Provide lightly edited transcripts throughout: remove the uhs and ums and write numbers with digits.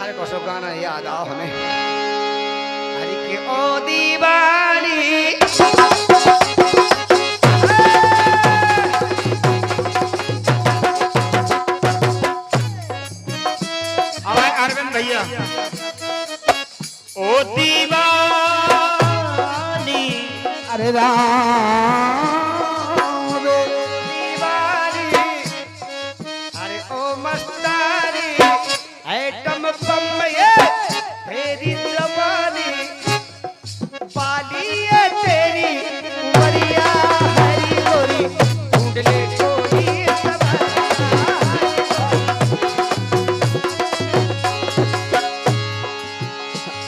तुम्हारे को सो गाना याद आओ हमें। हरि के ओ दीवानी अरविंद भैया ओ दीवानी अरे राम दीवानी अरे ओ मस्तानी आइटम बम ये तेरी जवानी बाली है तेरी उमरिया हरी गोरी ढूंढले कोई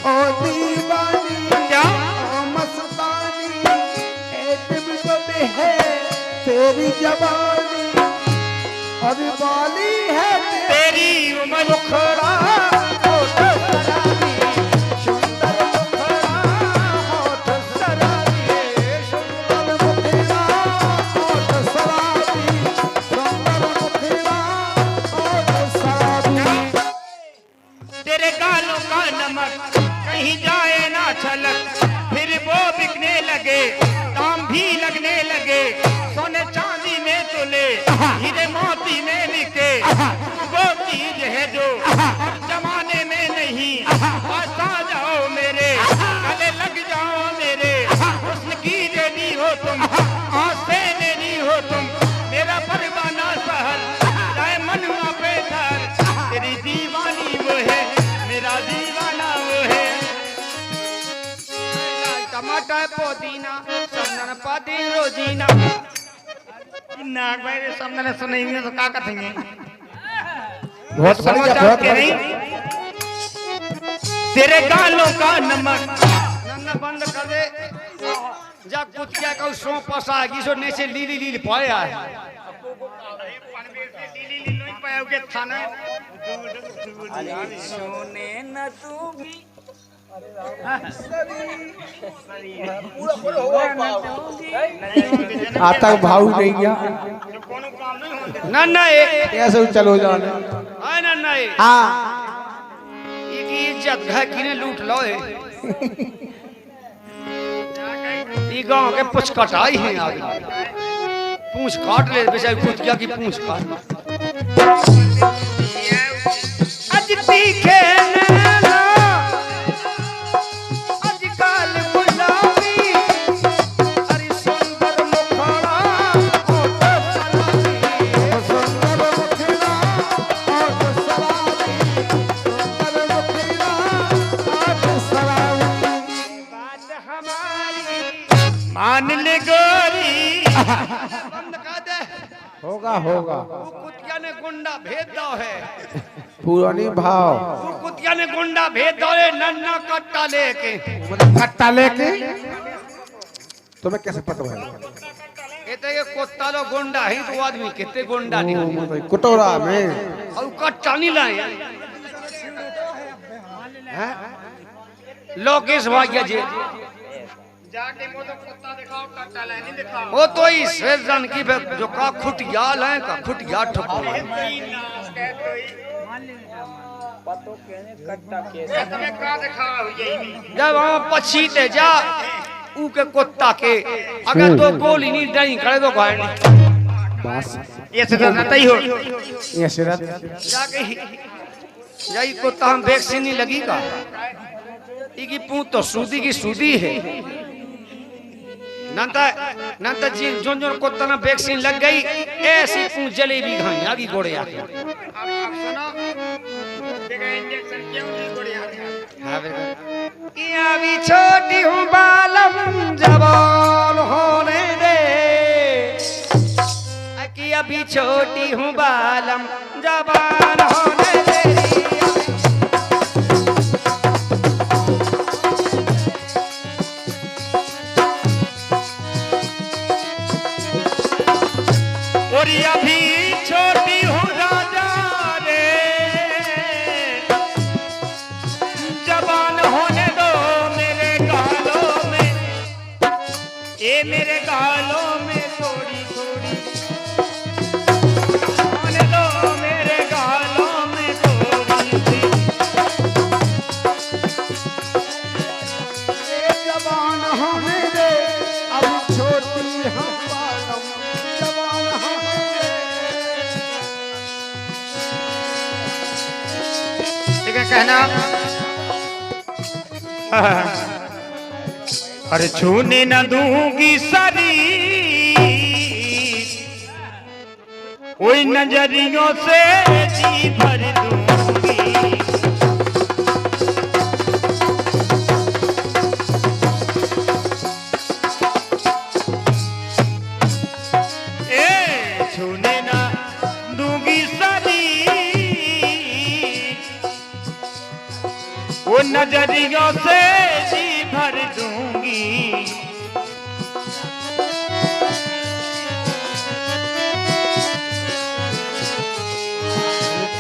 ओ दीवानी क्या ओ मस्तानी एटम बम है तेरी जवानी अभी बाली है तेरी उम्र मुखड़ा होठ शराबी सुंदर मुखड़ा होठ शराबी सुंदर मुखड़ा होठ शराबी सुंदर मुखड़ा होठ शराबी तेरे गालों का नमक कहीं जाए ना छलक फिर वो बिकने लगे दाम भी लगने लगे सोने चांदी में तुले हीरे मोती में बिके वो चीज है जो जमाने में नहीं पास आ जाओ मेरे गले लग जाओ मेरे हुस्न की देनी हो तुम आँख से लेनी हो तुम मेरा परवाना सहल चाहे मनुआ पे धर तेरी दीवानी वो है मेरा दीवाना वो है टमाटर पुदीना चंदन पाती रोजीना नाग भाई सामने सुनेंगे तो क्या कहेंगे बहुत समझ बढ़िया जाओ बहुत कि नहीं तेरे गालों का नमक नन्ना बंद कर दे जा कुतिया का सो पसा की सो ने से लीली लीली पाया है सोने न तू भी आता भाव नहीं गया नन्ना कैसे चलो जाने हाय नन्ना हाँ की इज्जत है किने लूट लो ये गांव के पूछ कटाई है आगे पूछ काट ले बेचारी कुतिया की पूछ काट अज तीखे नैना अज काल गुलाबी अरे सुंदर मुखड़ा होठ शराबी सुंदर मुखड़ा होठ शराबी सुंदर मुखड़ा होठ शराबी बात हमारी मान ले गोरी बंद कर दे होगा होगा वो कुतिया ने गुंडा भेज दो है पुरानी भाव वो कुतिया ने गुंडा भेज दो है नन्ना कट्टा लेके खट्टा लेके तुम्हें कैसे पता भाई कहते कि कुत्ता लो गुंडा है तो आदमी कितने गुंडा नहीं कुटोरा में और कट्टा नहीं लाए हैं लोकेश भाग्य जी जाके वो तो कुत्ता दिखाओ कट्टा नहीं दिखाओ वो तो ही सेजन की जो का खुटियाल है का खुटिया ठोको तुम्हें क्या दिखाओ यही जब वहां पछीते जा ऊ के कुत्ता के अगर तो गोली नहीं डरी करे तो घायल नहीं बस ये से रहता ही हो ये सिरत जाके यही कुत्ता हम वैक्सीन नहीं लगी का इकी पूंछ तो सूदी की सूदी है नंता जी जो जो कुत्ता ना वैक्सीन लग गई ऐसी पूंछ जलेबी खाई आगे गोड़े आके अब सुनो देखा इंजेक्शन क्यों नहीं गोड़िया किया भी छोटी हूँ बालम जवान होने दे कि अभी छोटी हूँ बालम जवान होने दे और अभी छोटी हूँ राजा रे जवान होने दो मेरे गालों में ये मेरे गालों में थोड़ी थोड़ी होने दो मेरे गालों में थोड़ी सी ठीक है कहना। अरे छूने न दूंगी शरीर कोई नजरियों से जी भर दूंगी। छूने न दूंगी शरीर वो नजरियों से जी भर दूंगी।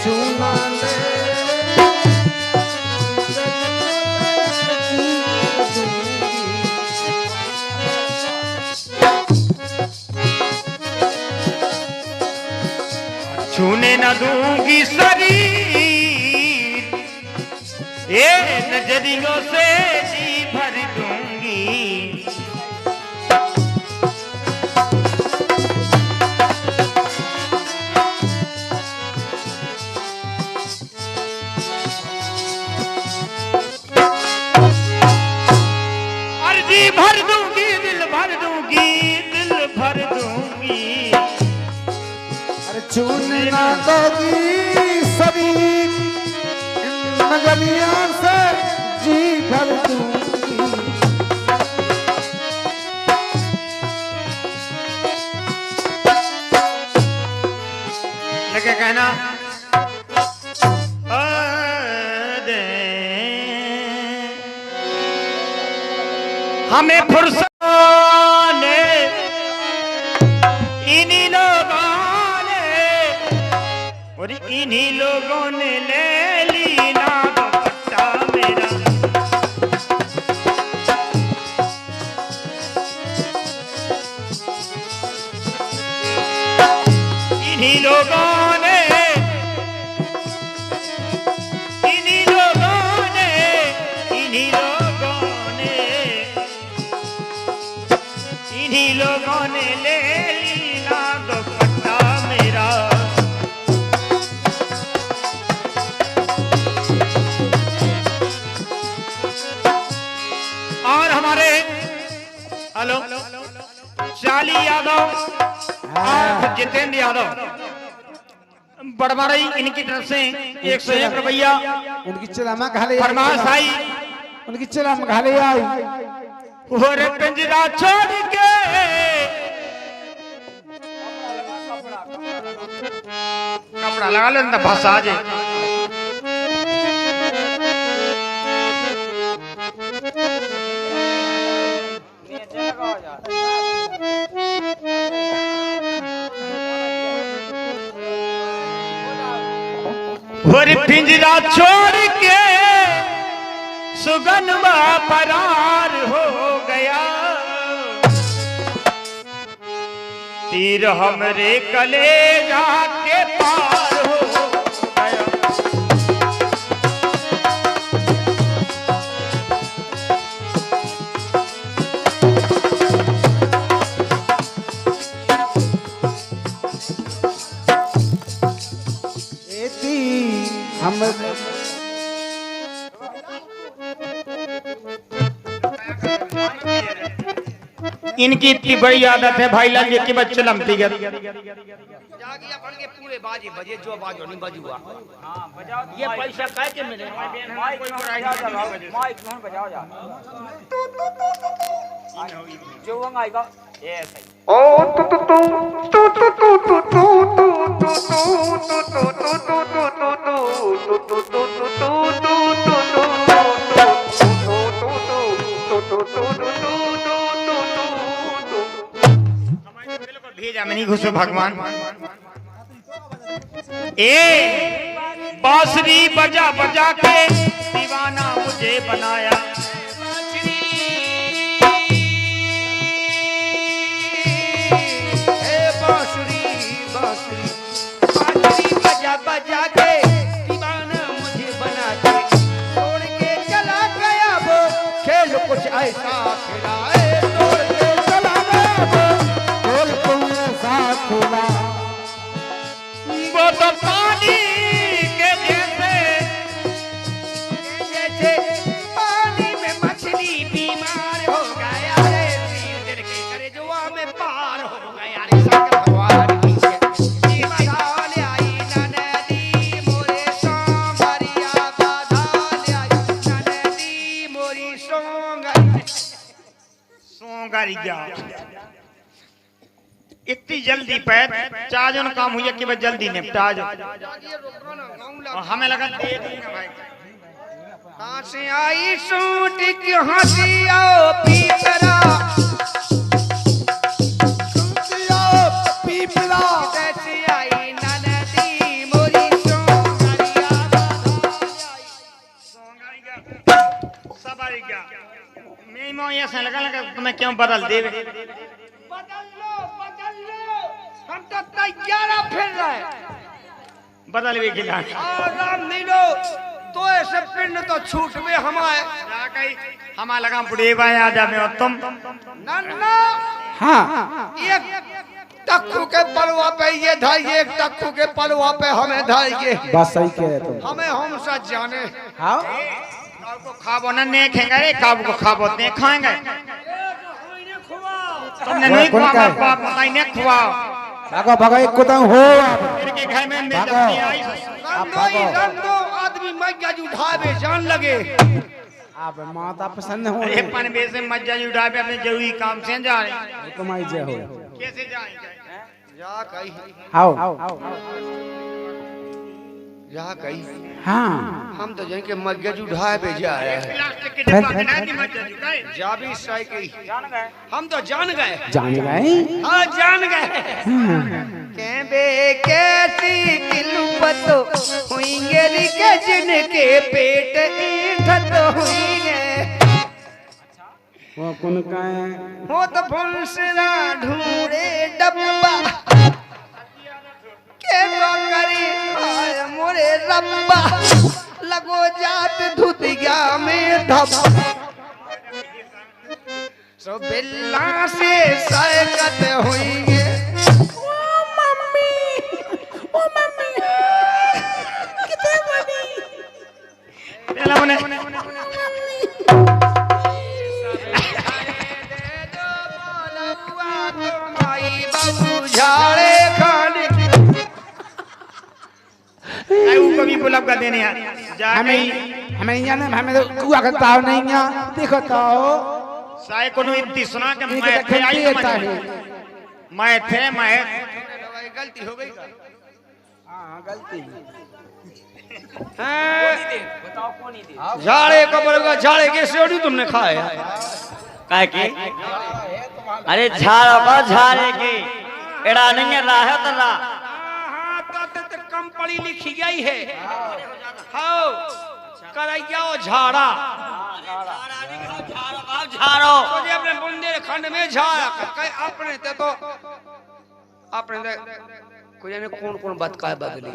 चूना ले छूने न दूंगी शरीर ये नजरियों से जी भर दूंगी। अर्जी भर दूंगी दिल भर दूंगी दिल भर दूंगी। अरे चूने ना दोगी शरीर नगरिया से जी भर दूंगी। लेके कहना। हमें फुर्सत ने इन्हीं लोगों ने और इन्हीं लोगों ने ले ली ना दुपट्टा मेरा। इन्हीं लोगों ने इन्हीं लोगों ने इन्हीं लोगों ने इन्हीं लोगों ने ले ली ना दुपट्टा मेरा। और हमारे हेलो चाली यादव और जितेंद्र यादव बड़मारई इनकी तरफ से 101 रुपया उनकी चलामा घाले फरमाश आई। उनकी चलामा घाले आई। और पिंजरा छोड़ के कपड़ा लगा लो ना भाषा आ जाए। और पिंजरा छोड़ के सुगनवा फरार हो गया। तीर हमरे कलेजा के पार हो गया। हम इनकी इतनी बड़ी आदत है भाई लाल जी की बच्चे लमती गए जागी अपन के पूरे बाजे बजे जो बाजो नहीं बजुआ। ये पैसा काहे के मिले? माइक में बजाओ जा जो आएगा ये सही। ओ तू तू तू तू तू तू तू तू भेजा मैं नहीं घुसो भगवान। ए बांसुरी बजा बजा के दीवाना मुझे बनाया। बांसुरी बांसुरी बांसुरी बजा बजा के दीवाना मुझे बना के छोड़ के चला गया वो खेल कुछ ऐसा खेला छोड़ के चला गया वो खेल कोई ऐसा खेला। वो तो पानी के जैसे सवारी जा इतनी जल्दी पैद चाजन काम हुई कि बस जल्दी निपटा जो और हमें लगा दे देना भाई कहाँ से आई सूट की हंसी आओ पीपरा पीपला कैसे आई ननदी मोरी सोंगरिया सवारी क्या मैं मो ऐसा लगा तुम्हें क्यों बदल दे बदल लो हम तो तैयार फिर रहे बदल भी खिला आराम नहीं लो तो ऐसे पिंड तो छूट में हमारे हमारा लगा बुढ़े भाई आ जा मैं तुम नन्ना हाँ एक टक्कू के पलवा पे ये धाइए एक टक्कू के पलवा पे हमें धाइए बस सही कह रहे तुम हमें हम सच जाने हाँ को खाबो ना ने खेंगे रे काबू को खाबो ने खाएंगे तुमने नहीं खुआ बाप बताई ने खुआओ भागो भागो एक कुतंग हो मेरे के घर में बेइज्जती आई रंदो आदमी मज्जा उठावे जान लगे आप माता पसंद हो अरे पन बेसे मज्जा उठा पे अपने जरूरी काम से जा रहे कमाई जे हो कैसे जाएंगे जा कहीं आओ जा कहीं हाँ हम तो जान के मज्जा उठाए पे जा रहे हैं प्लास्टिक के डिब्बा के ना की मज्जा उठाए जा भी साइकिल जान गए हम तो जान गए जान गए हाँ जान गए के बे कैसी किलुपत हुईंगे लिखे जिनके पेट ईठत हुईंगे वो कौन का है वो तो फुलसरा ढूंढे डब्बा के करी आय मोरे रब्बा लगो जात धुतिया में धब्बा सो बिल्ला से सायकत हुईंगे पहला उन्हें झाड़े खाने कभी गुलाब का देने यार जाके हमें यहाँ ना हमें तो कुआ का ताव नहीं यहाँ देखो तो साय को नो इतनी सुना कि ये मैं तो थे आई देता समझ है मैं गलती हो गई हाँ गलती बताओ कौन ही दे झाड़े कबर का झाड़े के सेड़ी तुमने खाया काहे की अरे झाड़ का झाड़े की एड़ा नहीं है राह तो रा तो कम पढ़ी लिखी गई है हाँ करैया झाड़ा झाड़ो तो जे अपने बुंदेलखंड में झाड़ा अपने ते तो अपने कोई जाने कौन कौन बात का बदली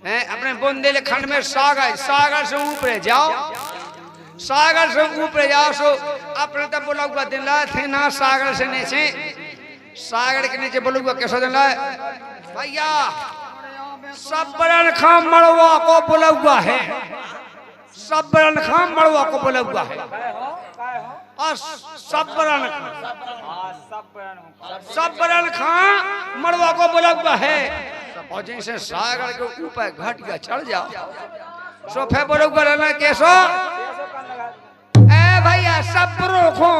हैं अपने बुंदेलखंड में सागर से ऊपर जाओ सागर से ऊपर जाओ सो अपने तो बोला हुआ दिन ला थे ना सागर से नीचे सागर के नीचे बोला हुआ कैसा दिन ला भैया सबरन खां मड़वा को बोला हुआ है सबरन खां मड़वा को बोला हुआ है और सबरन खां मड़वा को बोला हुआ है और जैसे सागर के ऊपर घट गया चढ़ जाओ सोफे बोला हुआ रहना कैसो ए भैया सबरों को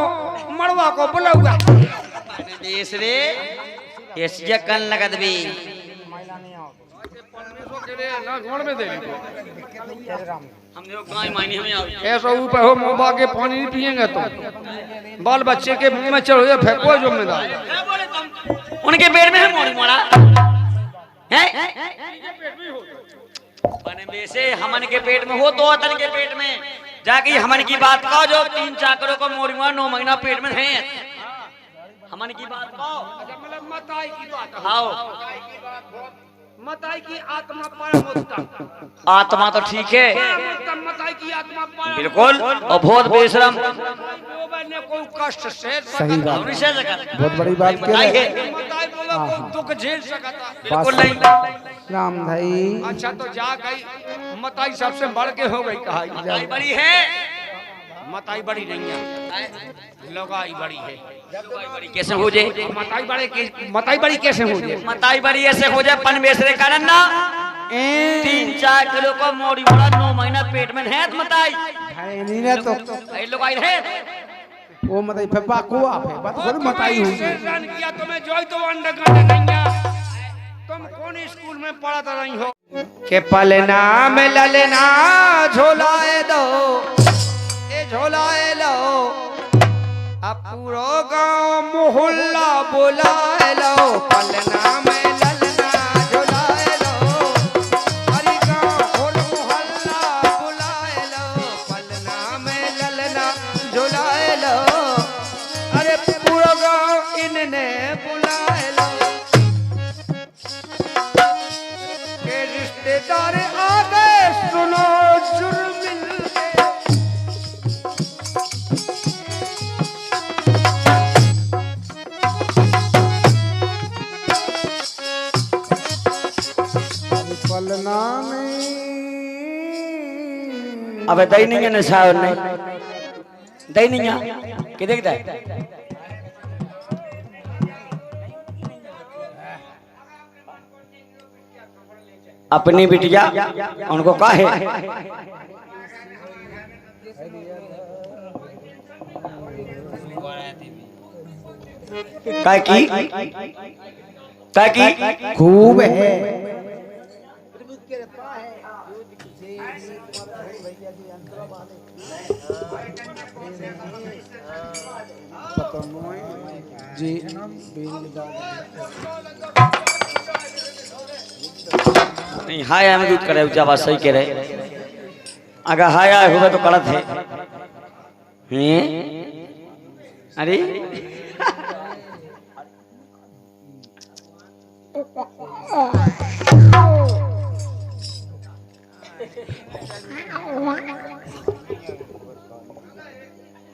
मड़वा को बोला हुआ देश रे एशिया कन लगत भी हमने गाय मायने हमें आओ ऐसा ऊपर हो मोबा के पानी नहीं पिएंगे तो बाल बच्चे के मुंह में चढ़ो फेंको जिम्मेदार उनके पेट में है मोड़ी मोड़ा है बने वैसे हमन के पेट में हो तो अतन के पेट में जाके हमन की बात कहो जो 3 चाकरों को मोड़ी मोड़ा 9 महीना पेट में है हमन की बात कहो मतलब मताई की बात आओ मताई की आत्मा परमोत्तम आत्मा तो ठीक है परमोत्तम मताई की आत्मा परम बिल्कुल और बहुत बेशरम गोबर ने कोई कष्ट से सही बात हमने से सकता बहुत बड़ी बात कह बताइए रहे मताई बोला कोई दुख झेल सकता बिल्कुल बात नहीं राम भाई अच्छा तो जा गई मताई सबसे बढ़ के हो गई कहा बताई बड़ी है मताई बड़ी नहीं है लगाई बड़ी है कैसे हो जाए मताई बड़ी कैसे हो जाए मताई बड़ी ऐसे हो जाए पन बेसरे कारण ना 3-4 किलो को मोड़ी मोड़ा 9 महीना पेट में है मताई भाई नहीं ना तो ऐ लोग आई है वो मतलब फेफा को आप है बात थोड़ी बताई हुई है। रन किया तुम्हें जोई तो अंडा काटे नहीं तुम कौन स्कूल में पढ़ा रही हो के पलना में ललना झोलाए दो ए झोलाए लो अब पूरा गांव मोहल्ला बुलाए लो पलना में ललना झोलाए लो हरी गांव और मोहल्ला बुलाए लो पलना में ललना झोलाए लो अरे पूरा गांव इनने बुलाए लो के रिश्तेदार आ गए सुनो जुर्म पलना में अबे दही नहीं है नशा और नहीं दही नहीं है कि देखता है अपनी बिटिया उनको काहे काय की खूब है जी नहीं हाय हमें दूध करे ऊंचा बात सही कह रहे अगर हाय आए हुए तो गलत है अरे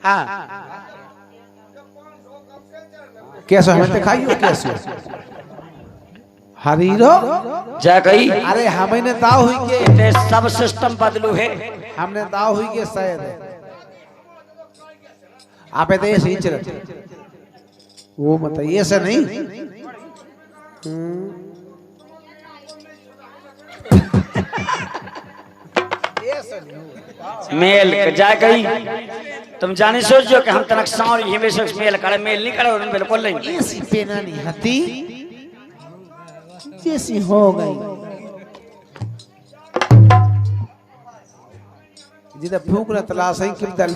हाँ कैसे हमें दिखाई हो कैसे हरीरो जा गई अरे हमें दाव हुई के ते सब सिस्टम बदलू है हमने दाव हुई के शायद आप ऐसे ही चलते वो मतलब ये से नहीं मेल जा गई तुम जानी सोचो कि हम तनक सावर ये में से मेल करे मेल नहीं करे उन्होंने बिल्कुल नहीं ऐसी पेना नहीं हती जैसी हो गई जिधर फूक ना तलाश है किम दल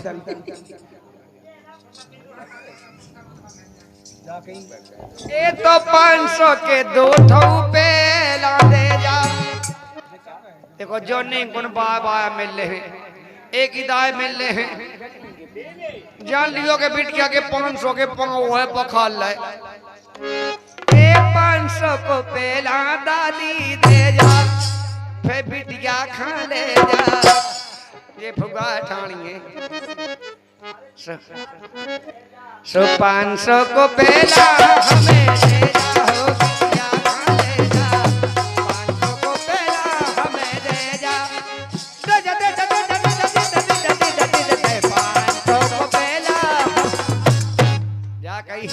ये तो 500 के 2 थौ पे ला दे जा देखो जो नहीं कौन बाबा मिल रहे हैं एक ही दाए मिल रहे हैं जान लियो के बिट के आगे 500 के पाँव है पखाल लाए 500 को पेला दाली दे जा फिर बिटिया खा ले जा ये फुगा ठाणी है सो 500 को पेला हमें दे जाओ बिटिया खा ले जा 500 को पेला हमें दे जा दे जा दे जा दे जा दे जा दे जा दे 500 को पेला जा कही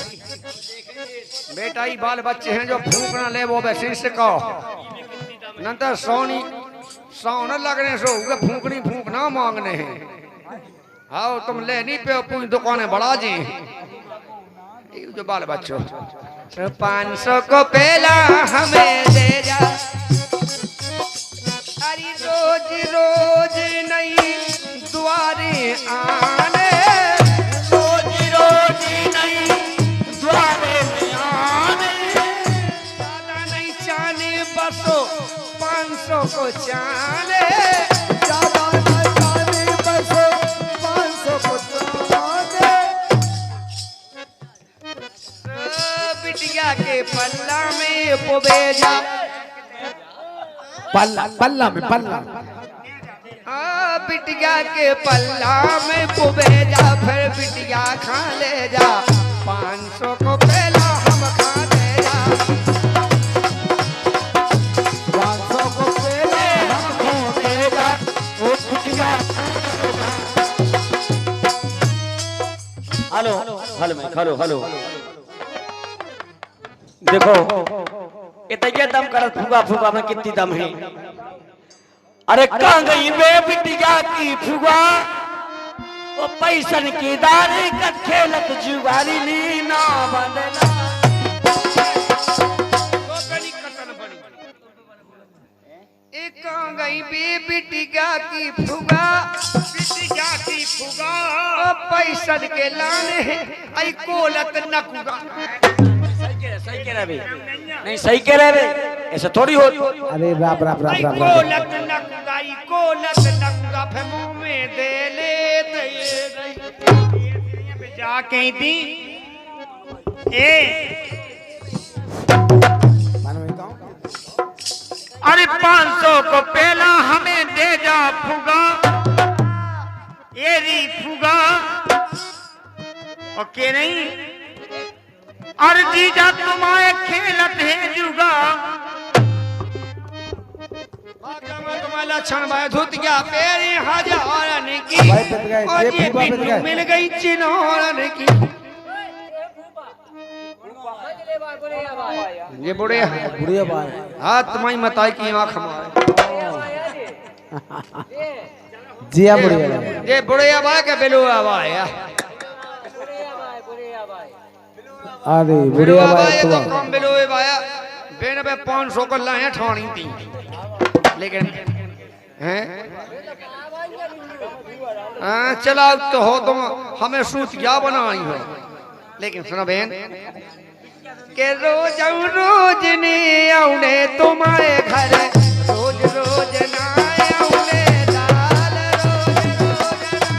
बेटा ही बाल बच्चे हैं जो फूकना ले वो वैसे से कहो नंतर सोनी सौन लगने सो फूकनी फूकना मांगने हैं हाँ तुम ले नहीं पे पूरी दुकानें बढ़ा जी जो बाल बच्चों 500 को पेला हमें दे जा अरे रोज रोज नहीं द्वारे आने रोज रोज नहीं द्वारे आने ज्यादा नहीं चाने बसो 500 को चाने ज्यादा नहीं चाने बसो 500 को चाने बिटिया के पल्ला में पोबेजा पल्ला में पल्ला बिटिया के पल्ला में पोबेजा फिर बिटिया खा ले जा 500 को पहला हम खा ले जा 500 को पहले हम खा ले जा वो बिटिया हेलो हेलो में हेलो हेलो देखो इतना दम कर फुगा फुगा में कितनी दम है अरे कहाँ गई वे बिटिया की फुगा ओ पैसन की दारी का खेलत जुगारी ली ना बंदना तो कनी कतन बनी एक गई बिटिया की फुगा बिटिया की फुगा ओ पैसन के लाने आई कोलत नकुगा सही कह रहा बे नहीं सही कह रहे बे ऐसा थोड़ी हो अरे राप राप राप आई राप राप कोलत नकुगा फे मुंह में दे ले दे जा कहीं थी ए अरे 500 को पहला हमें दे जा फुगा एरी फुगा ओके नहीं अरे जीजा तुम्हारे खेलत है जुगा तुम्हारा क्षण भाई धुत गया पेरी हजारन की भाई पिट गए, और ये ये फूफा पिट बिन्नू गए। मिल गई चिन्हौरन की ये बुढ़े बुढ़िया बात हाथ तुम्हारी मताई की आंख हमारे जिया बुढ़िया बात। ये बुढ़े आवा के बेलो आवा है अरे बेलो बुढ़िया आवा बात ये तो तो कम बेलो आया बेन पे 500 को लाए ठाणी थी लेकिन हैं हाँ चला तो हो तुम हमें सूत क्या बनाई हो लेकिन सुनो बहन के रोज रोज ने आउने तुम्हारे घर रोज रोज ना आउने लाल रोज रोज ना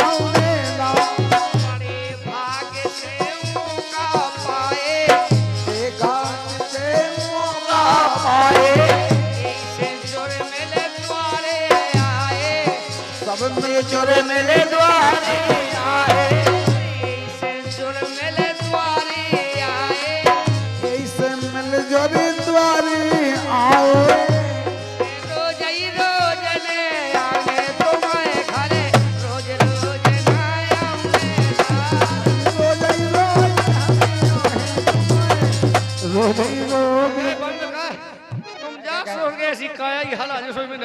आउने तुम्हारे भाग्य से मौका पाए सब में चोरे मेले द्वारे आए ऐसे मिल जोरे द्वारे आए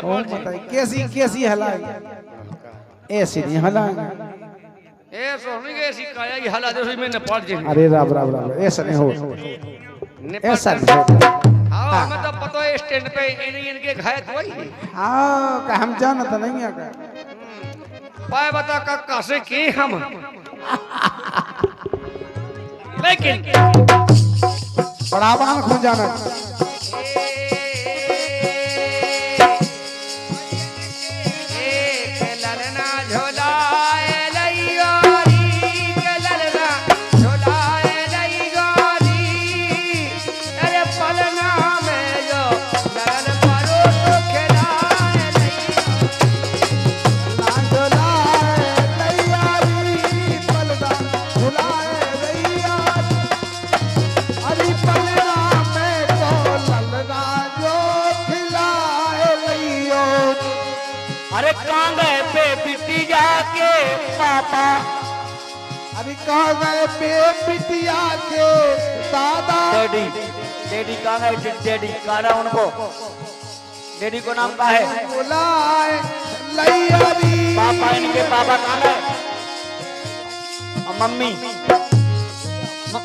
और बताइए कैसी कैसी हलाई ऐसी नहीं हलाई अरे राम राम राम ऐसा नहीं हो ऐसा नहीं हो मतलब पता है स्टैंड पे इनके घायल वही हाँ का हम जानता नहीं है का पाए बता का कैसे की हम लेकिन पढ़ावा खूब जाना अरे कांगे पे बिटिया के पापा अभी कहाँ गए पे बिटिया के दादा डैडी डैडी कहाँ गए डैडी कहाँ रहा उनको डैडी को नाम का है बुलाए लैयारी पापा इनके पापा कहाँ गए और मम्मी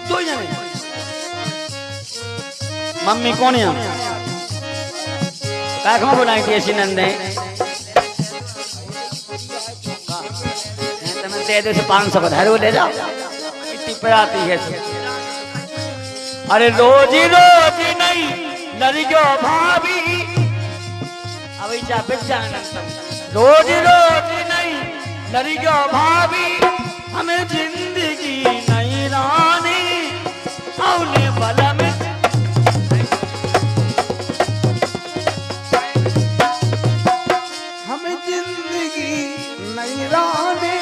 दो जने मम्मी कौन है काय खबर बनाई थी ऐसी नंदे दे दे 500 का धैर्य ले जाओ इतनी पे आती है अरे रोजी रोजी नहीं लड़ियो भाभी अभी जा बेचा रोजी रोजी नहीं लड़ियो भाभी हमें जिंदगी नहीं रानी औने बला में हमें जिंदगी नहीं रानी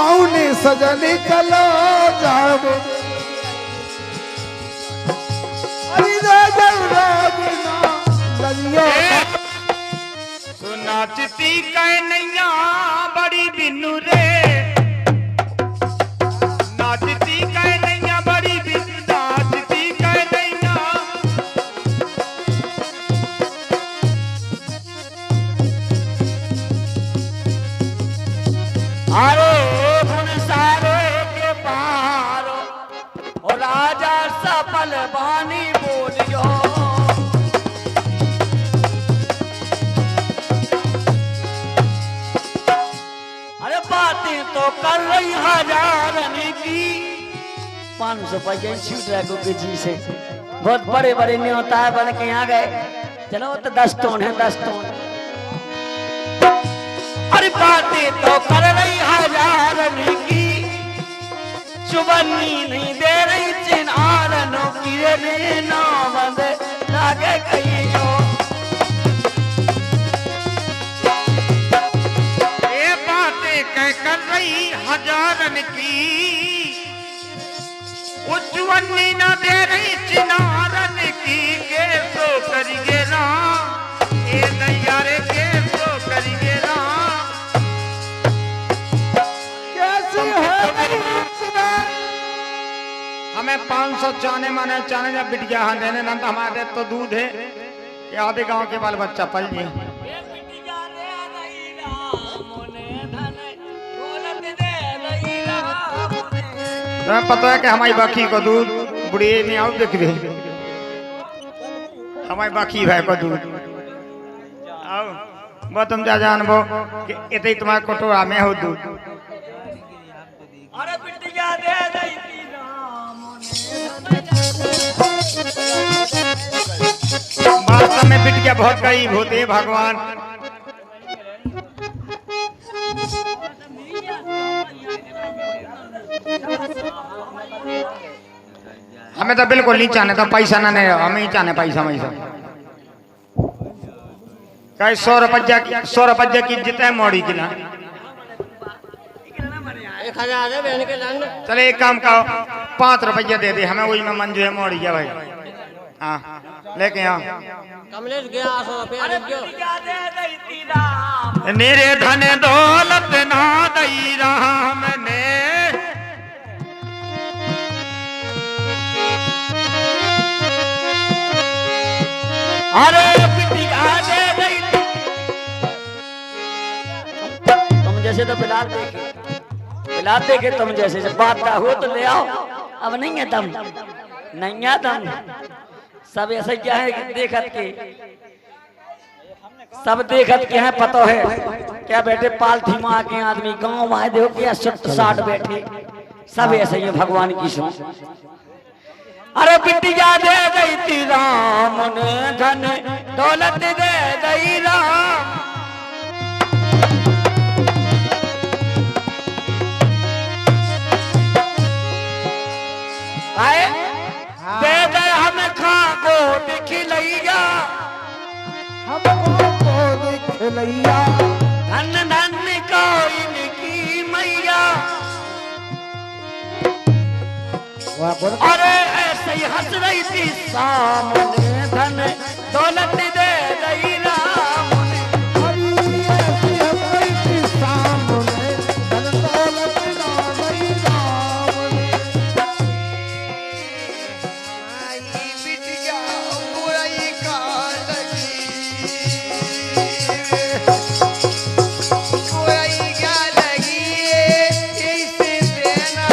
औने सजने चलो जाओ अरे नाचती कह नैया बड़ी बिन्नू रे नाचती कह नैया हजारन की 500 पैसे छूट रहा गुग्गी जी से। बहुत बड़े बड़े न्योता बन के यहाँ गए। चलो तो 10 टोन है 10 टोन। अरे बातें तो कर रही हजारन की चुबन्नी नहीं दे रही चिन्हारनों की रे ना बंद लागे कहीं हो। ये बातें कह कर रही हजारन की उज्जवनी न दे रही चिनारन की के सो करिए ना ए नैयारे के सो करिए ना। कैसी है हमें 500 चाने माने चाने जब बिटिया हाँ देने नंद हमारे तो दूध है कि आधे गांव के बाल बच्चा पल जी। तुम्हें पता है कि हमारी बाकी को दूध बुढ़ी नहीं आओ देख दे हमारी बाकी भाई को दूध आओ वो तुम जा जानबो कि इतने तुम्हारे कटोरा में हो दूध। अरे बिटिया दे दई वास्तव में बिटिया बहुत गरीब होते हैं भगवान। हमें तो बिल्कुल नहीं चाहने तो पैसा ना नहीं हमें ही चाहने पैसा पैसा कई 100 रुपया की जितने मोड़ी की ना 1000 है बहन के लंड। चले एक काम करो 5 रुपया दे दे हमें वही में मंजूर है मोड़ी है भाई। हाँ लेके आओ कमलेश गया 100 रुपया मेरे धन दौलत ना दई राम ने अरे बिटिया दे दई। तुम जैसे तो बिलाल देखे तुम जैसे जब बात का हो तो ले आओ। अब नहीं है दम नहीं है दम। सब ऐसे क्या है देखत के सब देखत के हैं पता है क्या बैठे पालथी में आके आदमी गांव आए देखो क्या 60 बैठे सब ऐसे ही भगवान की सुन। अरे बिटिया दे गई थी राम ने धन दौलत दे गई राम। आए दे दे हमें खाको दिखलैया हमको को दिखलैया धन धन कोई की मैया। अरे ऐसे ही हंस रही थी सामने धन दौलत दे दई राम ने। ऐसी हंस रही थी सामने धन दौलत ना दई राम ने। आई बिटिया बुराई का लगी बुराई क्या लगी इसे देना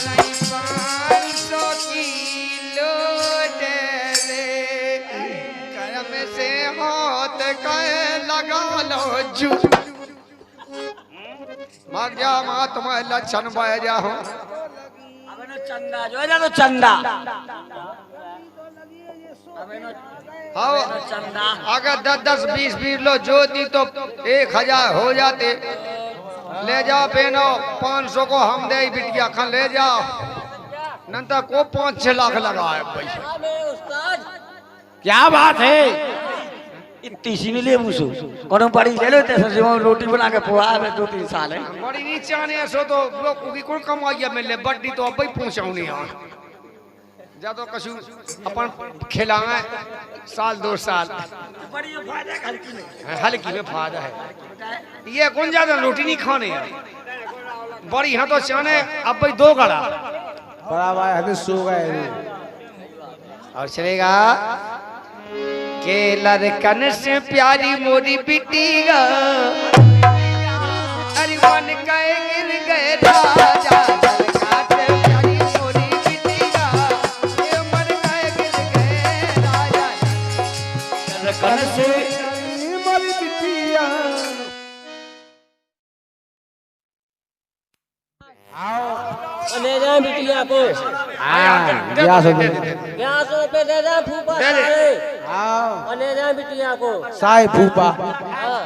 नहीं 500 किलो दे दे कर्म से हाथ कर लगा लो जू मर जा माँ तुम्हारे लक्षण बह जा हो। चंदा जो है ना तो चंदा हाँ चंदा अगर 10-10 20-20 लो जो दी तो 1000 हो जाते। ले जाओ बहनो 500 को हम दे बिटिया खान ले जाओ नंतर को 5-6 लाख लगाए पैसा। क्या बात है इतनी सी नहीं ले मुझे कोनो पड़ी ले लो तेरे जो रोटी बना के पुआ में 2-3 साल है। बड़ी नीचे आने सो तो लोग की कोई कमाइया मिले बड्डी तो अब ही पहुंचाऊनी यार जा तो कछु अपन खिलाए साल 2 साल बड़ी फायदा हल्की में हल्की में फायदा है। ये कौन ज्यादा रोटी नहीं खाने यार बड़ी हाँ तो चाने अब भाई 2 गड़ा बड़ा भाई हद सो गए और चलेगा के लड़कन से प्यारी मोरी बिटिया अरे मन गए गिर गए राजा लड़का से प्यारी मोरी बिटिया ये मन गए गिर गए राजा कन से मरी बिटिया ले जाए बिटिया को ग्यास हो दे 1100 रुपए दे दे फूफा दे दे। सारे आओ और ले जाए बिटिया को साई फूफा हाँ।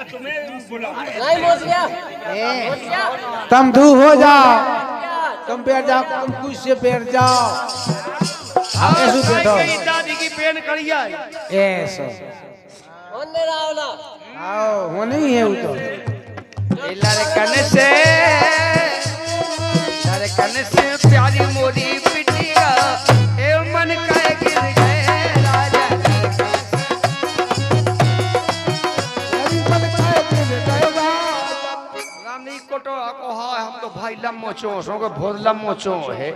नहीं मोच गया तुम दू हो जाओ तुम बैठ जाओ तुम कुछ से बैठ जाओ ऐसे बैठो मेरी दादी की पेन करिया ऐसा होने रहा ना आओ होने ही है वो तो लड़कन से प्यारी मोरी बिटिया ए मन का गिर गए राजा रानी कोटो को हाँ हम तो भाई लम्बो चो सो को बहुत लम्बो चो है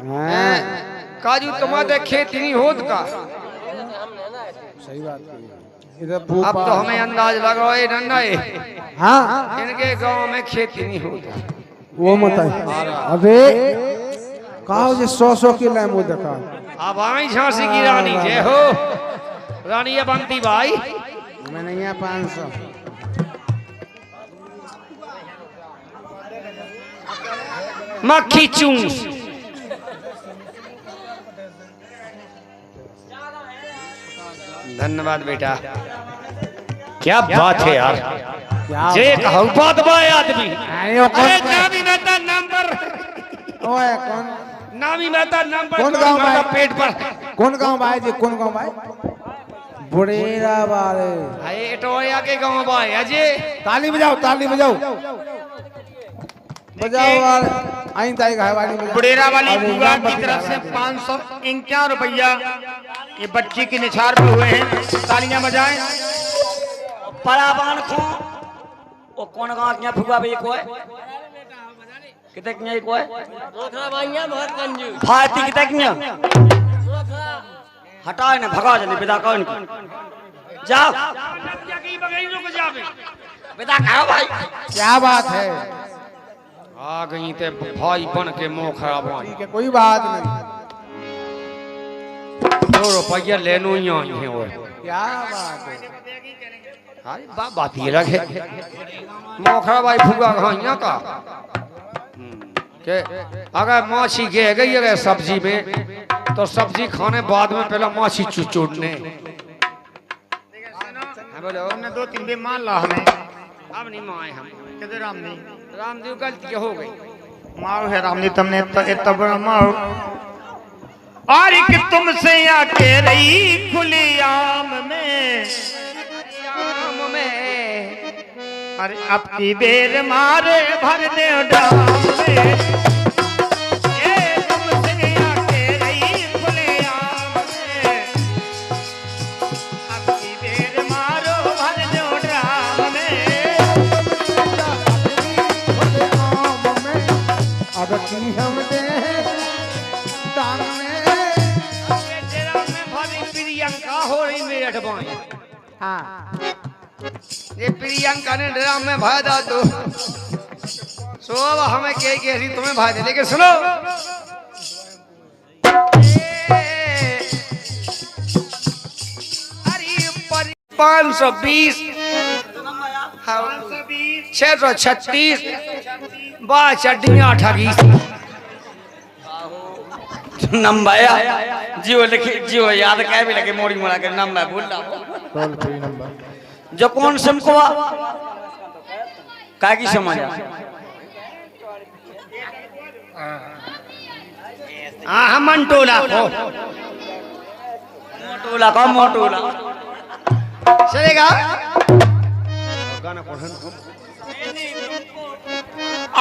हाँ काजू तुम्हारे खेती नहीं होत का सही बात है इधर अब फूफा तो हमें अंदाज लग रहा है नन्ना हाँ इनके गांव में खेती नहीं होता वो मत है अबे कहो जे 100 की लाइन वो देखा अब आई झांसी की रानी जय हो रानी ये बनती भाई मैंने यहाँ 500 मक्खी चूस धन्यवाद बेटा क्या बात है यार क्या जे कहू बात बाय आदमी अरे वो अरे कौन नामी मेहता नंबर ओए कौन नामी मेहता नंबर कौन गाँव तुम्हारा भाई? पेट पर कौन गांव भाई जी कौन गांव भाई बुढ़ेरा वाले अरे एटोया के गांव भाई अजय ताली बजाओ बजाओ यार आई ताई का वाली बजाओ बुढ़ेरा वाली अरे बुआ राम की बती तरफ से राम 551 रुपया ये बच्ची के निछार पे हुए हैं, तालियां बजाएं। पराबान खो ओ कौन गांव के फुगा बे कोई कितने के कोई मोखरा भाइया बहुत कंजूस फाती कितने के मोखरा हटाओ ने भगा जल्दी विदा करो इनको जाओ विदा करो भाई क्या बात है आ गई ते भाई बन के मुंह खराब हो ठीक है कोई बात नहीं 2 रुपया लेनो ही आई है वो क्या बात है अरे बात ये लगे मोखरा भाई फुगा खाइया का के अगर माछी गे गई अगर सब्जी में तो सब्जी खाने बाद में पहले माछी चुचुड़ने बोलो हमने 2-3 बे मान ला हमें अब नहीं माए हम किधर रामनी रामदेव गलती हो गई मारो है रामनी तुमने इतना बड़ा मारो और एक तुमसे आके रही खुली आम में आम में अरे अब की बेर मारे भर दे डाम में ये तुमसे आके रही खुली आम में अब की बेर मारो भर दे डाम में अब की हम दे दान में प्रियंका हो रही मेरठ बाई हाँ ये प्रियंका ने ड्राम में भाई दा तो सो अब हमें कह रही तुम्हें भाई दे लेकिन सुनो अरे 520 636 बा चड्डियां 28 नंबर जियो लिखी जियो याद क्या भी लगे मोड़ी मोड़ा के नंबर भूल रहा टोल फ्री नंबर जो कौन सिम को काय की समझ हाँ मंटोला को मोटोला का मोटोला चलेगा गाना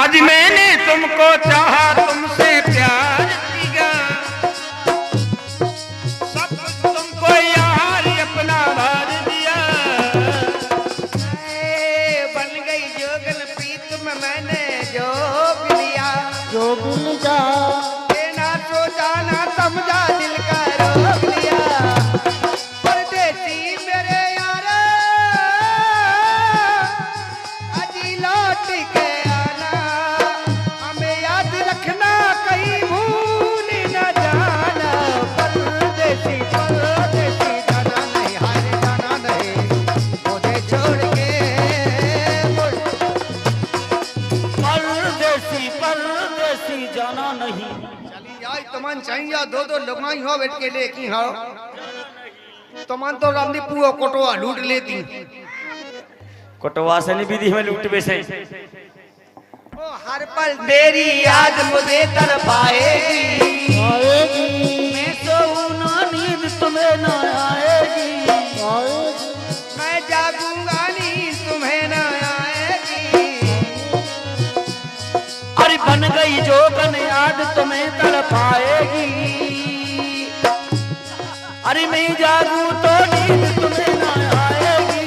आज मैंने तुमको चाहा तुमसे प्यार किया सब तुमको यार अपना भर दिया बन गई जोगन प्रीत में मैंने जोग लिया जो भूल जा ना सोचा ना समझा दिल का रोक लिया परदेसी मेरे यार अजी लौट के आना हमें याद रखना कहीं भूल न जाना परदेसी परदेसी जाना नहीं हारे जाना नहीं मुझे छोड़ के तमन चाहिए दो लुगाई हो बैठ के लेकी हो तमन तो रामदी पुओ कोटवा लूट लेती कोटवा से नहीं विधि में लूट बेसे ओ हर पल तेरी याद मुझे तड़पाएगी मैं सोऊं ना नींद तुम्हें ना आएगी मैं जागूंगा नींद तुम्हें न आएगी अरे बन गई जो बन याद तुम्हें तड़पाएगी अरे मैं जागूं तो नींद तुम्हें ना आएगी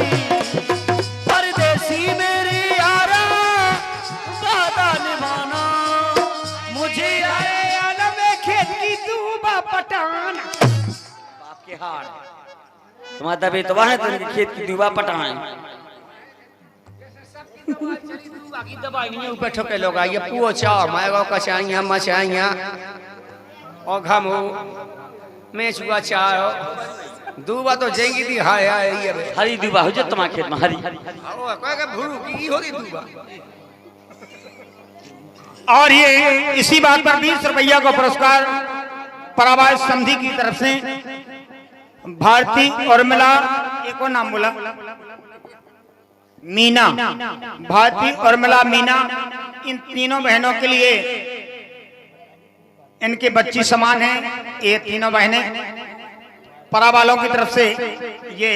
परदेसी मेरी यारा वादा निभाना मुझे आए आलम खेत की दूबा पठान बाप के हार तुम्हारा दबे तो वहां तुम खेत की दुआ पटाएं बाकी दवाई नहीं ऊपर ठोके लोग ये पुओ चाव माएगा कचाइया मचाइया और घमो मैं छुआ चाव दूबा तो जाएंगी दी हाय हाय ये हरी दुआ हो जो तुम्हारे खेत में हरी ओ कोई का भूरू की होगी दूबा और ये इसी बात पर 20 रुपया का पुरस्कार परावाज समधी की तरफ से भारती और मिला एक और नाम बोला मीना भारती और मिला मीना इन तीनों बहनों के लिए इनके बच्ची समान हैं ये तीनों बहनें परा वालों की तरफ से ये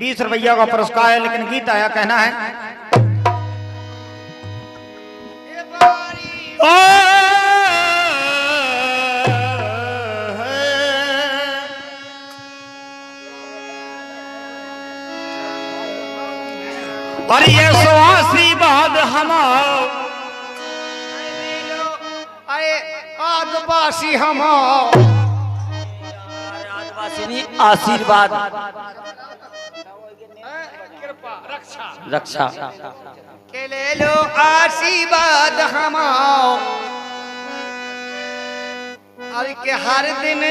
20 रुपया का पुरस्कार है लेकिन गीत आया कहना है और ये सो आशीर्वाद हमारा आए आदिवासी हम आदिवासी नहीं आशीर्वाद कृपा रक्षा रक्षा के ले लो आशीर्वाद हम अरे के हर दिन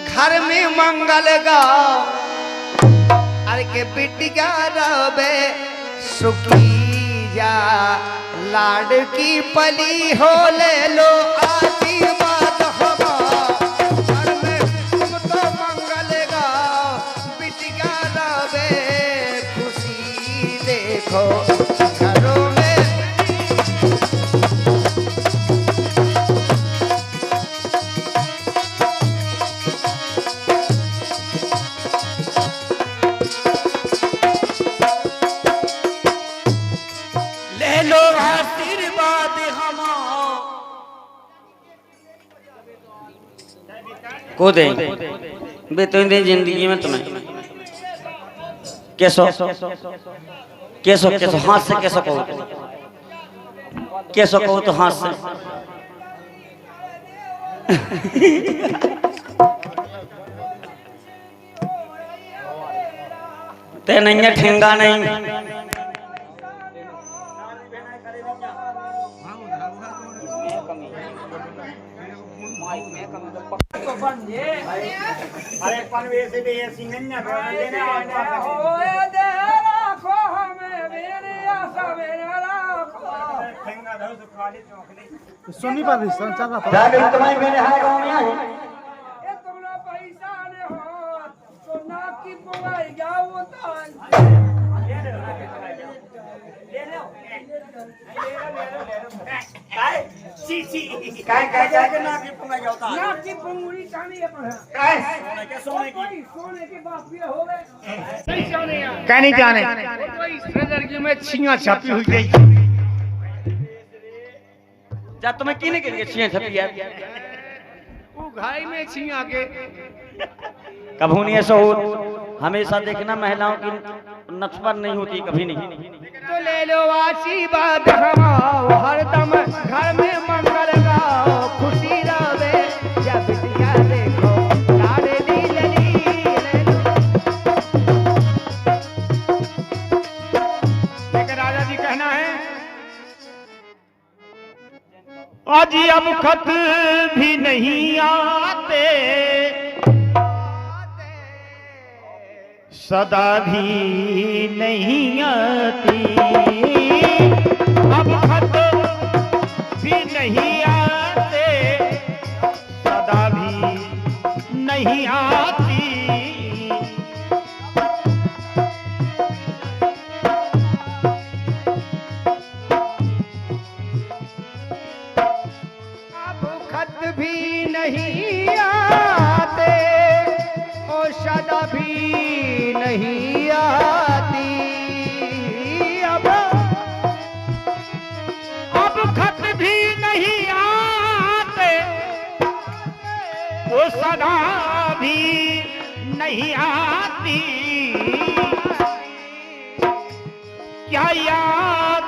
घर में मंगल गाओ अरे के बिटिया रवे सुखी जा लाडकी पली हो ले लो आशीर्वाद हमारा घर में तुम तो मंगल गाओ बिटिया रवे खुशी देखो घरों में ले लो आशीर्वाद हमारा को दे बेतों दे जिंदगी में तुम्हें कैसो कैसो कैसो हाथ से कैसो कहो तो हाथ से ते नहीं ठेंगा नहीं अरे पनवे से भी ये सिंगन्या देने सुनी पर भी संचार ना तुम्हारे मेरे हाय गांव में आए कहनी जाने में छिया छपी हुई गई जा तुम्हें किने के लिए छिया छपी है वो घाई में छिया के कभू नहीं ऐसा हो हमेशा देखना महिलाओं की नक्शबंद नहीं होती कभी नहीं तो ले लो आशीर्वाद हमारा हरदम घर में मंगल गाओ खुशी रहे जब बिटिया देखो लाडली लली ले लो लेकिन राजा जी कहना है आज अब खत भी नहीं आते सदा भी नहीं आती अब खत भी नहीं आते सदा नहीं आती, क्या याद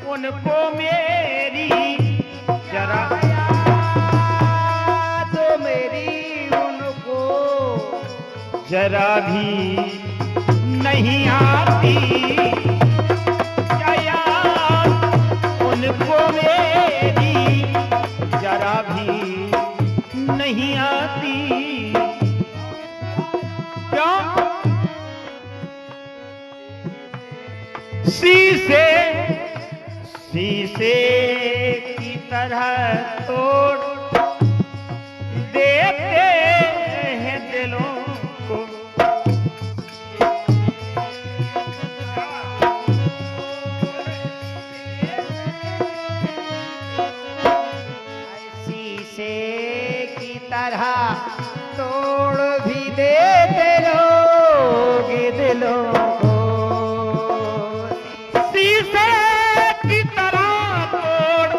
उनको मेरी जरा तो मेरी उनको जरा भी नहीं आती, क्या याद उनको मेरी जरा भी नहीं आती। क्यों? शीशे शीशे की तरह तोड़ देते हैं दिलों को, शीशे की तरह तोड़ भी देते लोग दिलों को, शीशे की तरह तोड़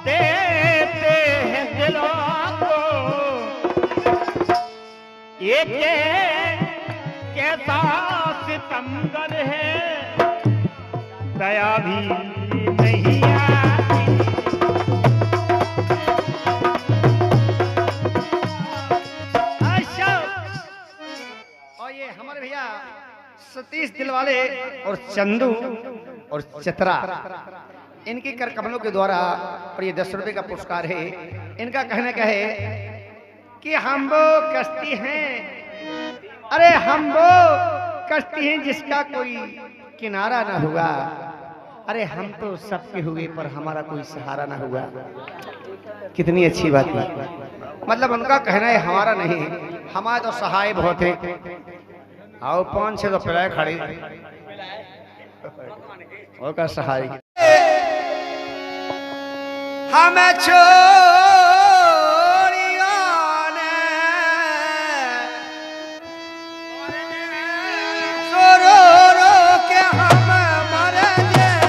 देते हैं दिलों को। ये कैसा सितमगर है, दया भी नहीं आती। अच्छा, और ये हमारे भैया सतीश दिलवाले और चंदू और चित्रा, इनके कर कमलों के द्वारा, और ये 10 रुपए का पुरस्कार है। इनका कहना क्या है कि हम वो कश्ती हैं, अरे हम वो कश्ती हैं जिसका कोई किनारा ना हुआ, अरे हम तो सबके हुए पर हमारा कोई सहारा ना हुआ। कितनी अच्छी बात है। मतलब उनका कहना है हमारा नहीं, हमारे तो सहाय बहुत है। आओ 5-6 तो पिलाए खड़े और का सहाय हमें छोड़ियो ने, सो रो रो के हम मर जाए।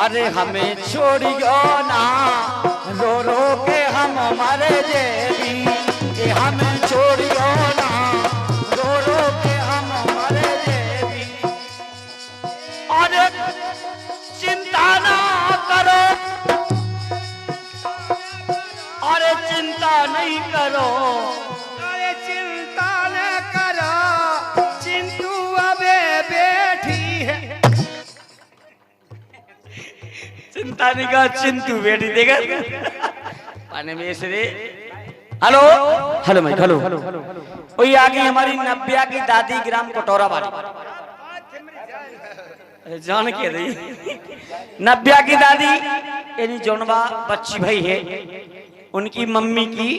अरे हमें छोड़ियो ना, रो रो के हम मर जेबी, कि हमें छोड़ियो ना, रो रो के हम मर जेबी। और चिंता ना करो, अरे चिंता नहीं करो, अरे चिंता न करो, चिंतु अबे बैठी है। चिंता नहीं का चिंतु बेटी देगा पाने में से। हेलो हेलो भाई, हेलो वही आ गई हमारी नब्या की दादी, ग्राम कटोरा वाली जान के रही। नब्या की दादी यानी जोनबा बच्ची भाई है, उनकी मम्मी की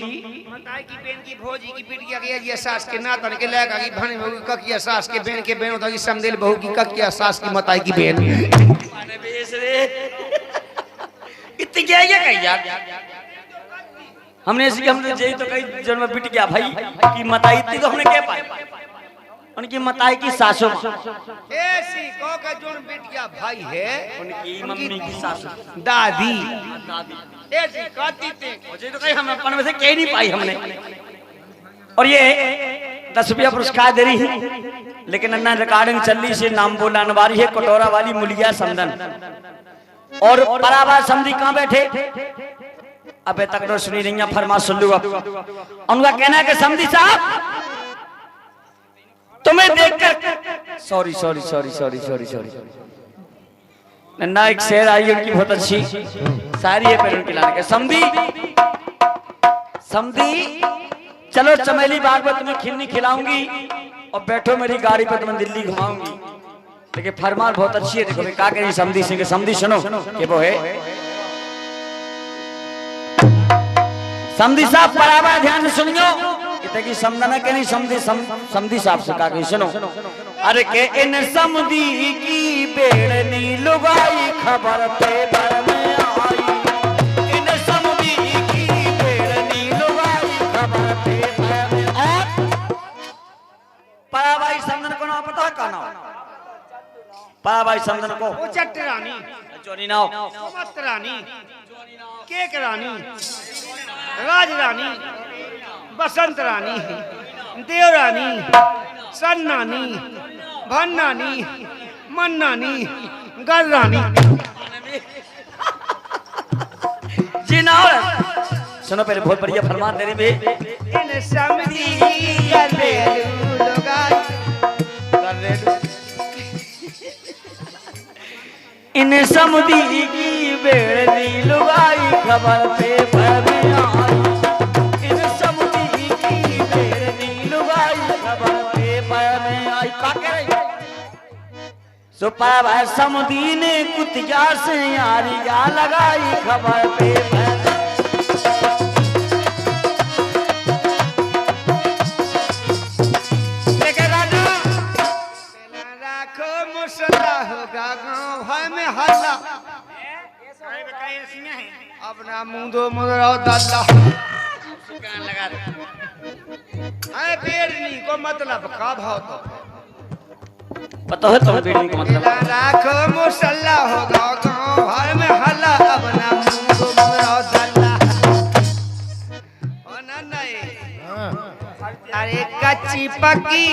मताई की बहन की भौजी की पिटिया गया जी सास के नातन के लगा की भाने बहू का किया सास के बहन के बहन होता की समदेल बहू की का किया सास की मताई की बहन। पाने में रे इतनी क्या है कही यार। हमने इसकी हमने जय तो कही जन्म बिट गया भाई की मताई इतनी तो हमने क्या पाई, उनकी मताई की सासू ऐसी को का जोन बिटिया भाई है, उनकी मम्मी की सासू दादी दादी ऐसी कहती थी। मुझे तो कहीं हम अपन में से कह नहीं पाई हमने। और ये 10 रुपया पुरस्कार दे रही है, लेकिन अन्ना रिकॉर्डिंग चल रही से नाम बोलाने वाली है कटोरा वाली मुलिया समदन। और बराबर समझी कहाँ बैठे अबे तक तो सुनी रही फरमा सुन लूगा। उनका कहना है कि समझी साहब तुम्हें देखकर sorry sorry sorry sorry sorry sorry नन्ना एक शेर आई उनकी बहुत अच्छी सारी है पेड़ खिलाने के। समझी समझी चलो चमेली बाग में तुम्हें खिलनी खिलाऊंगी और बैठो मेरी गाड़ी पे तुम्हें दिल्ली घुमाऊंगी। लेकिन फरमान बहुत अच्छी है, देखो क्या कह रही समझी सिंह। समझी सुनो ये वो है समझी साहब बराबर ध्यान से सुनियो। कहते कि समझना के नहीं समझी समझी साहब से कहा कि सुनो अरे के इन समझी की बेड़नी लुगाई खबर पेपर में आई इन समझी की बेड़नी लुगाई खबर पेपर में और पाया भाई समझन को ना पता का ना पाया भाई समझन को वो चट्ट रानी चोरी ना हो मत रानी केक रानी राज रानी बसंत रानी देव रानी सन नानी भन नानी मन नानी गर रानी जी ना सुनो पहले बहुत बढ़िया फरमान दे रही भाई इन समधी घरेलू लुगाई इन समधी की बेड़नी लुगाई खबर पेपर में आई इन समधी की बेड़नी लुगाई खबर पेपर में आई का कह रही सुपा भाई समधी ने कुतिया से यारिया लगाई खबर पेपर राखो मुसल्ला होगा गाँव भर में हल्ला अपना मुंह दो मुदराओ दादा अरे बेड़नी को मतलब का भाव तो पता है तुम्हें बेड़नी का मतलब राखो मुसल्ला होगा गाँव भर में हल्ला अपना मुंह दो मुदराओ दादा नहीं अरे कच्ची पक्की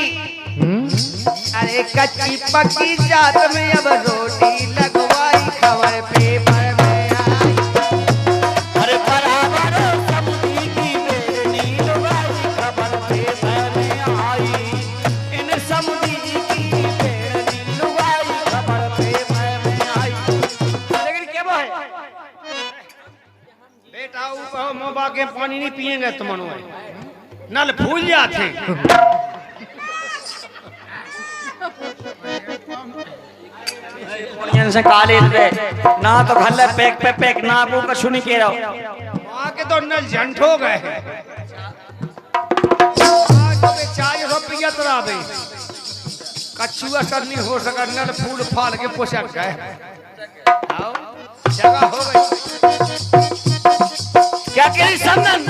अरे कच्ची पक्की जात में अब रोटी लगवाई खबर पेपर में आई अरे बराबर समधी की बेड़नी लुगाई खबर पेपर में आई इन समधी की बेड़नी लुगाई खबर पेपर में आई लेकिन क्या है बेटा ऊपर मोबा के पानी नहीं पिएंगे तुम नल फूल जाते से काले पे ना तो घल्ले पैक पे पैक ना को कछु नहीं कह रहा वहां के तो नल झंट हो गए चाय रुपया तराबे कछु असर नहीं हो सका नल फूल फाल के पोषक गए जगह हो गई क्या कह रही समझन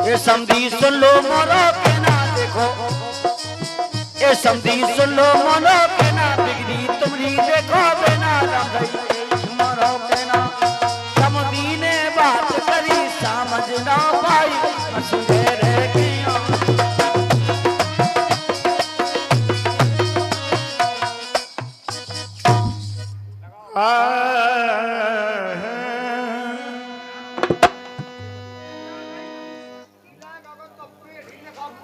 ये समधी सुन लो मोरो के ना देखो ये समधी सुन लो मोरो के ना बिगड़ी तुमरी देखो बिना रंगई मोरो के ना समधी ने बात करी समझ ना पाई हंसते रह गया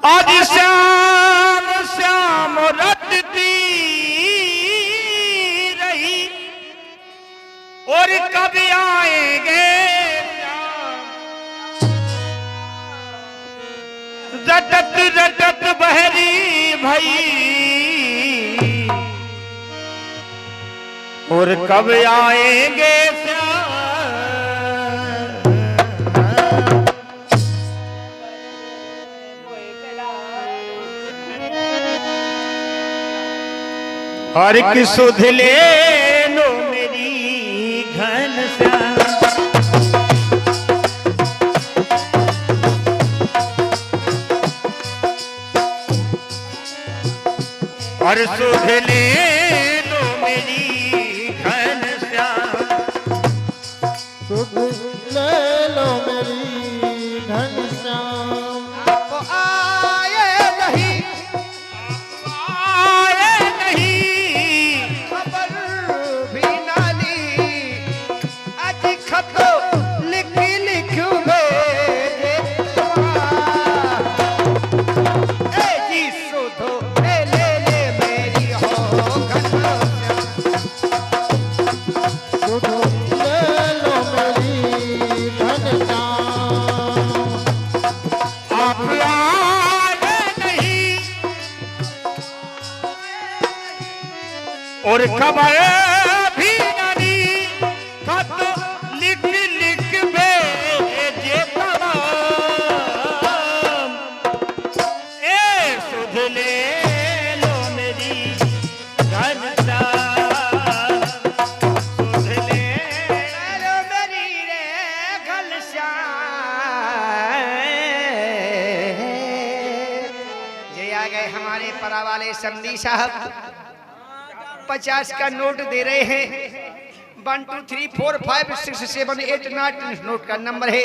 आज श्याम श्याम रटती रही और कब आएंगे रटत रटत बहरी भई और कब आएंगे श्याम हर की सुध ले लो मेरी घन हर सुध ले लो मेरी घन सुध ले लो मेरी घनश्याम आपको आए नहीं खबर भी ना ली आज खत लिख लिख भेजे तुम्हारा। ए जी सुधो ए ले ले मेरी हो घनश्याम सुध ले लो मेरी घनश्याम आप आए नहीं और खबर भी नहीं खत लिख लिख भेजे तमाम आ गए हमारे परा वाले समधी साहब 50 का नोट दे रहे हैं 1 2 3 4 5 6 7 8 9 नोट का नंबर है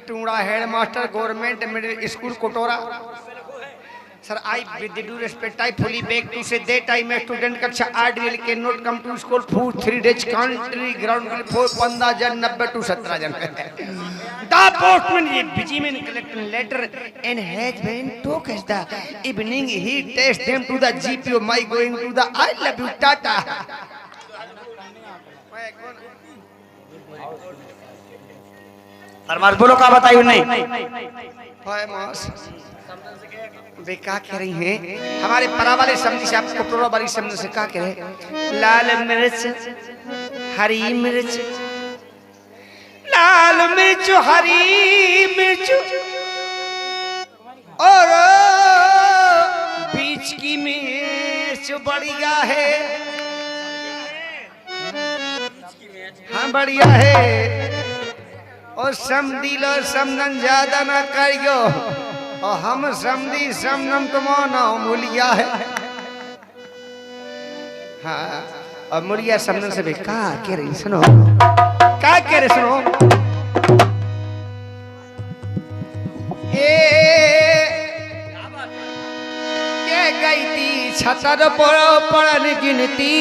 टूड़ा head master government middle school Kotora sir I with due respect I fully beg to say that I am student कक्षा 8 रियल के not come to school for 3 days country ground 15 Jan 90 to 17 Jan the postman ये busy man collect letter and has been talk as the evening he test them to the GPO my going to the I love you Tata फरमाश बोलो का बताइयो नहीं हाय मास वे क्या कह रही हैं हमारे परा वाले समझी से आपको टोरा वाली समझ से क्या कह रहे लाल मिर्च हरी मिर्च लाल मिर्च हरी मिर्च और बीच की मिर्च बढ़िया है हाँ बढ़िया है और समझी लो समझन ज्यादा ना करियो और हम समझी समझम तुम्हारा मूलिया है हाँ और मूलिया समझन से भी क्या कह रही सुनो क्या कह रहे सुनो ये गई थी छतर पड़न गिनती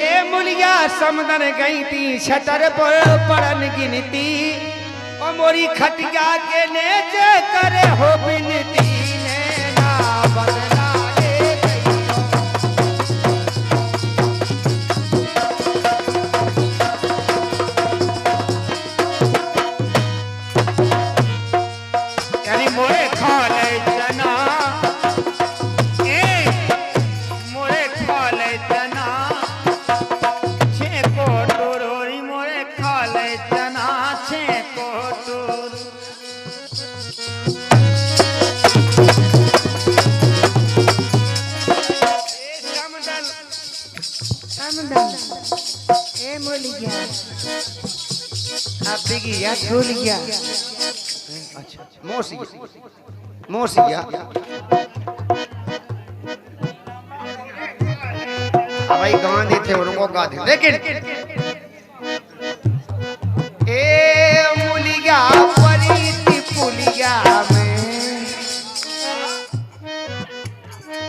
ए मुलिया समदन गई थी छतर पड़न गिनती और मोरी खटिया के नेचे करे हो बिनती नैना बदला ले गई यानी मोरे खा ले जना मोरे खा ले जना छे को टोरोरी मोरे खा ले जना छे को टोर ए मुलिया आप देखिए यार भूल गया अच्छा मोसिया भाई गाना देते उनको गा दे लेकिन ए मुलिया परीति पुलिया में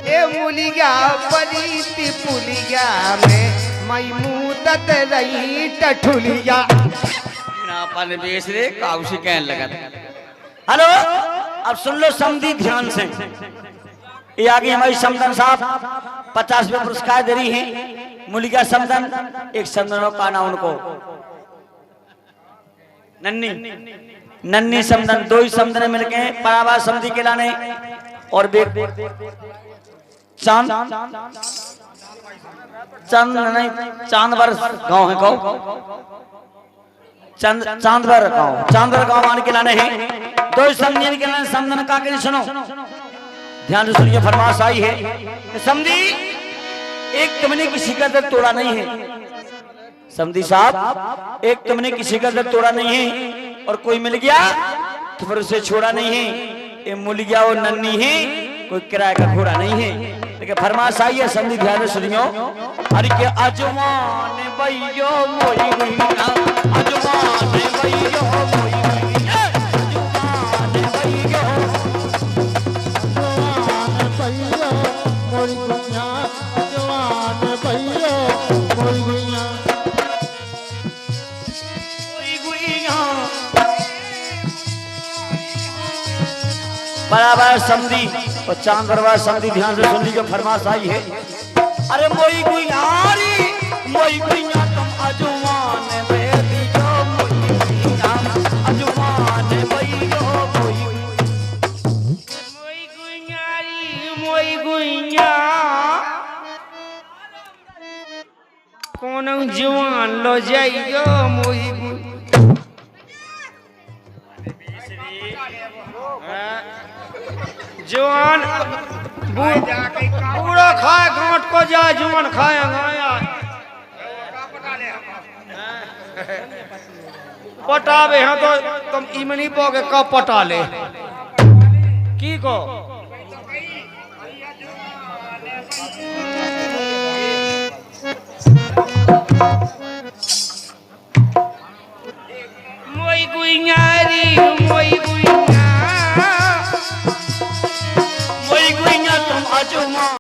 ए मुलिया परीति पुलिया में मई मुदत रही टठुलिया अपन बेस रे काउसी कहने लगा हेलो अब सुन लो समझी ध्यान से ये आगे हमारी समदन साहब 50 में पुरस्कार दे रही हैं मूलिका समदन एक समदनों का नाम उनको नन्नी समदन 2 ही समदन मिलके परावा समझी के लाने और चांद नहीं चांदवर गांव है चांदवर गांव आने के लाने हैं 2 समझने के लाने समदन का के सुनो ध्यान से सुनिए फरमाश आई है समझी एक तुमने किसी का दिल तोड़ा नहीं है समझी साहब एक तुमने किसी का दिल तोड़ा नहीं है और कोई मिल गया तो फिर उसे छोड़ा नहीं है ये मिल गया वो नन्ही है कोई किराए का घोड़ा नहीं है लेकिन फरमाश आई है समझी ध्यान से सुनियो अरे के अजमान भैयो मोई गुइया अजमान भैयो मोई गुइया अजमान भैयो मोरी गुइया जवान भैया मोरी गुइया बराबर समझी और चांद बराबर समझी ध्यान से सुन लीजिए फरमाश आई है अरे मोई गुइयारी मोई गुइया तुम अजवान बेदी जो मोई गुइया अजवान भैयो मोई गुइयारी मोई गुइया कौन जवान लो जाइयो मोई जवान पूरा खाए गांठ को जाए जवान खाए पटावे हैं तो तुम इमनी पो के कब पटा ले की को मोई गुइयारी मोई गुइया मोई गुइया तुम आजो मां